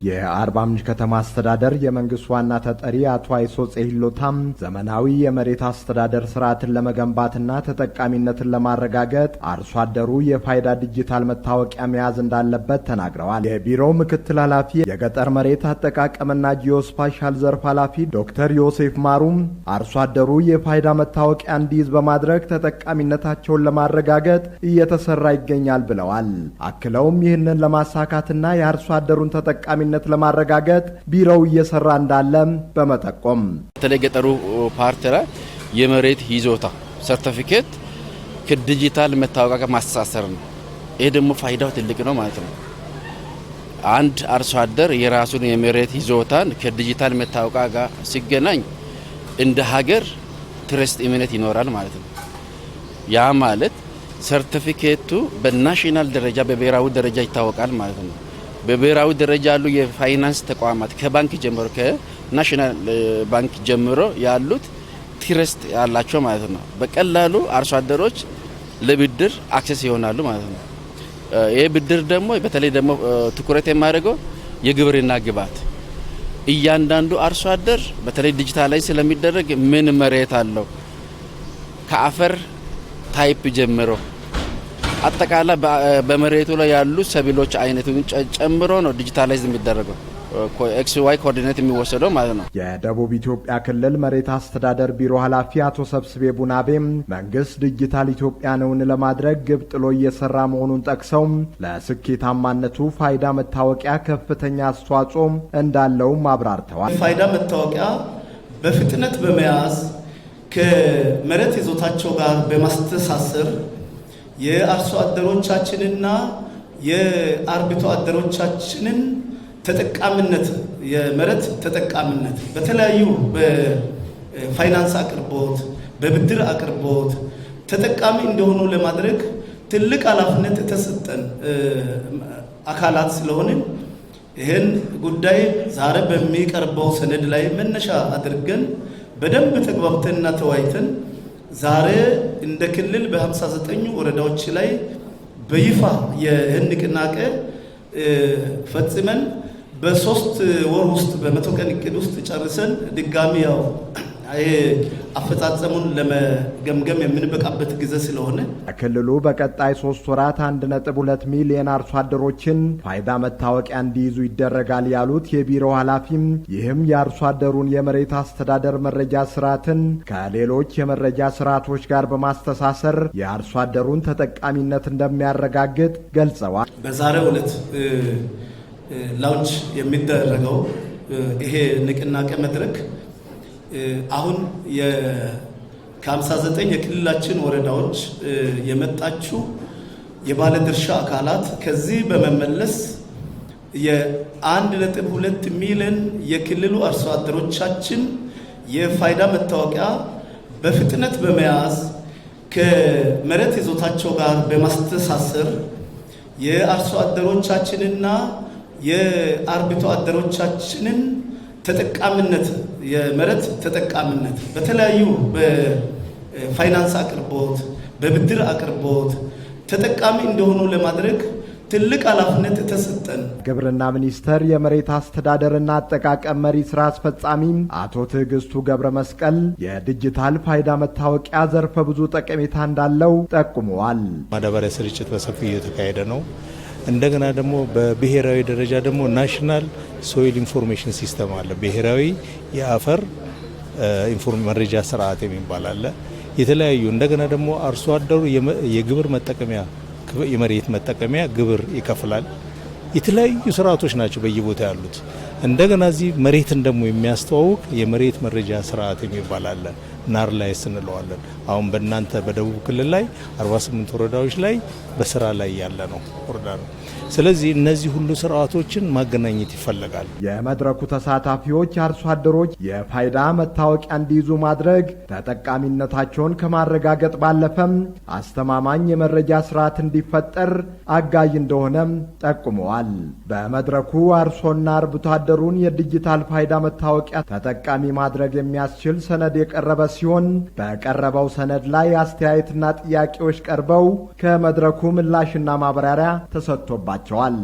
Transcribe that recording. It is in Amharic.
የአርባ ምንጭ ከተማ አስተዳደር የመንግስት ዋና ተጠሪ አቶ አይሶ ጼሂሎታም ዘመናዊ የመሬት አስተዳደር ስርዓትን ለመገንባትና ተጠቃሚነትን ለማረጋገጥ አርሶ አደሩ የፋይዳ ዲጂታል መታወቂያ መያዝ እንዳለበት ተናግረዋል። የቢሮው ምክትል ኃላፊ የገጠር መሬት አጠቃቀምና ጂኦስፓሻል ዘርፍ ኃላፊ ዶክተር ዮሴፍ ማሩም አርሶ አደሩ የፋይዳ መታወቂያ እንዲይዝ በማድረግ ተጠቃሚነታቸውን ለማረጋገጥ እየተሰራ ይገኛል ብለዋል። አክለውም ይህንን ለማሳካትና የአርሶ አደሩን ተጠቃሚ ለማረጋገጥ ቢሮው እየሰራ እንዳለ በመጠቆም ተለገጠሩ ፓርት ላይ የመሬት ይዞታ ሰርቲፊኬት ከዲጂታል መታወቂያ ማስተሳሰር ነው። ይሄ ደግሞ ፋይዳው ትልቅ ነው ማለት ነው። አንድ አርሶ አደር የራሱን የመሬት ይዞታን ከዲጂታል መታወቂያ ጋር ሲገናኝ እንደ ሀገር ትረስት ኢሚኔት ይኖራል ማለት ነው። ያ ማለት ሰርቲፊኬቱ በናሽናል ደረጃ በብሔራዊ ደረጃ ይታወቃል ማለት ነው። በብሔራዊ ደረጃ ያሉ የፋይናንስ ተቋማት ከባንክ ጀምሮ ከናሽናል ባንክ ጀምሮ ያሉት ትረስት ያላቸው ማለት ነው። በቀላሉ አርሶ አደሮች ለብድር አክሰስ ይሆናሉ ማለት ነው። ይሄ ብድር ደግሞ በተለይ ደግሞ ትኩረት የማደርገው የግብርና ግብዓት እያንዳንዱ አርሶ አደር በተለይ ዲጂታላይዝ ስለሚደረግ ምን መሬት አለው ከአፈር ታይፕ ጀምሮ አጠቃላይ በመሬቱ ላይ ያሉ ሰብሎች አይነቱን ጨምሮ ነው ዲጂታላይዝ የሚደረገው ኤክስ ዋይ ኮኦርዲኔት የሚወሰደው ማለት ነው። የደቡብ ኢትዮጵያ ክልል መሬት አስተዳደር ቢሮ ኃላፊ አቶ ሰብስቤ ቡናቤም መንግስት ዲጂታል ኢትዮጵያን ለማድረግ ግብ ጥሎ እየሰራ መሆኑን ጠቅሰው ለስኬታማነቱ ፋይዳ መታወቂያ ከፍተኛ አስተዋጽኦ እንዳለውም አብራርተዋል። ፋይዳ መታወቂያ በፍጥነት በመያዝ ከመሬት ይዞታቸው ጋር በማስተሳሰር የአርሶ አደሮቻችንና የአርብቶ አደሮቻችንን ተጠቃሚነት የመሬት ተጠቃሚነት በተለያዩ በፋይናንስ አቅርቦት በብድር አቅርቦት ተጠቃሚ እንደሆኑ ለማድረግ ትልቅ ኃላፊነት የተሰጠን አካላት ስለሆነ ይህን ጉዳይ ዛሬ በሚቀርበው ሰነድ ላይ መነሻ አድርገን በደንብ ተግባብተንና ተወያይተን ዛሬ እንደ ክልል በ59 ወረዳዎች ላይ በይፋ የህን ንቅናቄ ፈጽመን በ3 ወር ውስጥ በ100 ቀን እቅድ ውስጥ ጨርሰን ድጋሚ ያው አፈጻጸሙን ለመገምገም የምንበቃበት ጊዜ ስለሆነ ክልሉ በቀጣይ 3 ወራት 1.2 ሚሊዮን አርሶ አደሮችን ፋይዳ መታወቂያ እንዲይዙ ይደረጋል ያሉት የቢሮው ኃላፊም ይህም የአርሶ አደሩን የመሬት አስተዳደር መረጃ ስርዓትን ከሌሎች የመረጃ ስርዓቶች ጋር በማስተሳሰር የአርሶ አደሩን ተጠቃሚነት እንደሚያረጋግጥ ገልጸዋል። በዛሬው ዕለት ላውንች የሚደረገው ይሄ ንቅናቄ መድረክ አሁን ከ59 የክልላችን ወረዳዎች የመጣችው የባለድርሻ አካላት ከዚህ በመመለስ የ1.2 ሚሊዮን የክልሉ አርሶ አደሮቻችን የፋይዳ መታወቂያ በፍጥነት በመያዝ ከመሬት ይዞታቸው ጋር በማስተሳሰር የአርሶ አደሮቻችንና የአርብቶ አደሮቻችንን ተጠቃሚነት የመሬት ተጠቃሚነት በተለያዩ በፋይናንስ አቅርቦት በብድር አቅርቦት ተጠቃሚ እንደሆኑ ለማድረግ ትልቅ ኃላፊነት የተሰጠን ግብርና ሚኒስቴር የመሬት አስተዳደርና አጠቃቀም መሪ ስራ አስፈጻሚ አቶ ትዕግስቱ ገብረ መስቀል የዲጂታል ፋይዳ መታወቂያ ዘርፈ ብዙ ጠቀሜታ እንዳለው ጠቁመዋል። ማዳበሪያ ስርጭት በሰፊው እየተካሄደ ነው። እንደገና ደግሞ በብሔራዊ ደረጃ ደግሞ ናሽናል ሶይል ኢንፎርሜሽን ሲስተም አለ። ብሔራዊ የአፈር መረጃ ስርዓት የሚባል አለ። የተለያዩ እንደገና ደግሞ አርሶ አደሩ የግብር መጠቀሚያ የመሬት መጠቀሚያ ግብር ይከፍላል። የተለያዩ ስርዓቶች ናቸው በየቦታ ያሉት። እንደገና እዚህ መሬትን ደግሞ የሚያስተዋውቅ የመሬት መረጃ ስርዓት የሚባል አለ። ናርላይስ እንለዋለን። አሁን በእናንተ በደቡብ ክልል ላይ 48 ወረዳዎች ላይ በስራ ላይ ያለ ነው ወረዳ ነው። ስለዚህ እነዚህ ሁሉ ስርዓቶችን ማገናኘት ይፈልጋል። የመድረኩ ተሳታፊዎች አርሶ አደሮች የፋይዳ መታወቂያ እንዲይዙ ማድረግ ተጠቃሚነታቸውን ከማረጋገጥ ባለፈም አስተማማኝ የመረጃ ስርዓት እንዲፈጠር አጋዥ እንደሆነም ጠቁመዋል። በመድረኩ አርሶና አርብቶ አደሩን የዲጂታል ፋይዳ መታወቂያ ተጠቃሚ ማድረግ የሚያስችል ሰነድ የቀረበ ሲሆን በቀረበው ሰነድ ላይ አስተያየትና ጥያቄዎች ቀርበው ከመድረኩ ምላሽና ማብራሪያ ተሰጥቶባቸዋል።